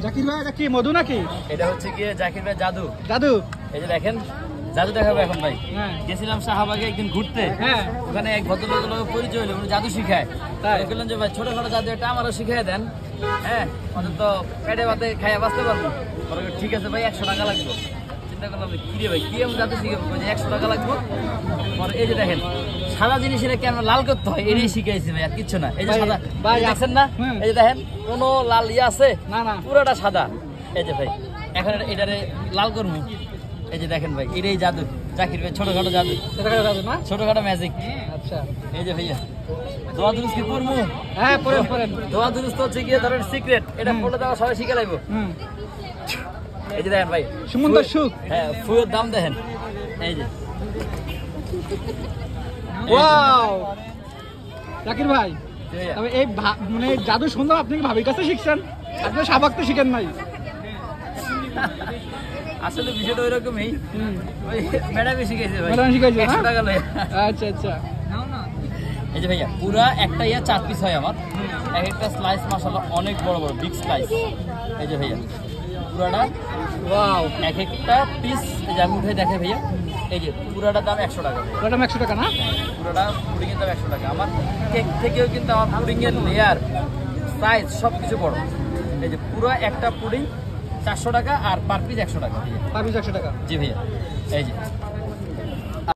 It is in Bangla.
জাকির ভাই এটা কি মধু নাকি? এটা হচ্ছে কি জাকির ভাই জাদু। জাদু? এই যে দেখেন জাদু দেখাবো এখন ভাই। গেছিলাম শাহবাগে একদিন ঘুরতে, ওখানে এক ভদ্রলোক পরিচয় হলো, উনি জাদু শিখায়। বললাম যে ভাই ছোটখাটো জাদু একটা আমারও শিখিয়ে দেন, হ্যাঁ আমাদের তো পেটে ভাতে খাইয়া বাঁচতে পারবো। ঠিক আছে ভাই 100 টাকা লাগবে। চিন্তা করলাম কি রে ভাই কি আমি জাদু শিখাবো, 100 টাকা লাগবে। এই যে দেখেন সাদা জিনিস এটা কেন লাল করতে হয় এটাই শিখাইছি ভাই, আর কিচ্ছু না। এই যে সাদা দেখছেন না, এই যে দেখেন কোনো লাল ইয়ে আছে না, পুরোটা সাদা। এই যে ভাই এখন এটারে লাল করবো। এই যে দেখেন ভাই এটাই জাদু, জাকির ভাই ছোটখাটো জাদু, ছোটখাটো ম্যাজিক। আচ্ছা এই যে ভাইয়া দোয়া দুরুস কি পড়বো? হ্যাঁ পড়েন। দোয়া দুরুস তো হচ্ছে গিয়ে ধরেন সিক্রেট, এটা পড়লে দেওয়া সবাই শিখে লাগবো। এই যে দেখেন ভাই সুমন্ত সুখ, হ্যাঁ ফুয়ের দাম দেখেন। এই যে ওয়াও জাকির ভাই, তবে এই মানে জাদু সুন্দর আপনি কি ভাবির কাছে শিখছেন? আপনি শাহবাগ তো শিখেন নাই। আসলে বিষয়টা ওইরকমই, ম্যাডামই শিখাইছে ভাই, ম্যাডাম শিখাইছে 100 টাকা লয়। আচ্ছা আচ্ছা। এই যে ভাইয়া পুরা একটা ইয়া 4 পিস হয় আমার, এক একটা স্লাইস মাশাআল্লাহ অনেক বড় বড় বিগ স্লাইস। এই যে ভাইয়া পুরাটা ওয়াও, এক একটা পিস এই যে আমি উঠে দেখে ভাইয়া, এই যে পুরাটা দাম 100 টাকা। পুরাটা 100 টাকা না? পুরাটা পুডিং এর দাম 100 টাকা। আমার কেক থেকেও কিন্তু আমার পুডিং এর লেয়ার সাইজ সবকিছু বড়। এই যে পুরো একটা পুডিং 400 টাকা আর পার পিস 100 টাকা। পার পিস 100 টাকা? জি ভাইয়া। এই যে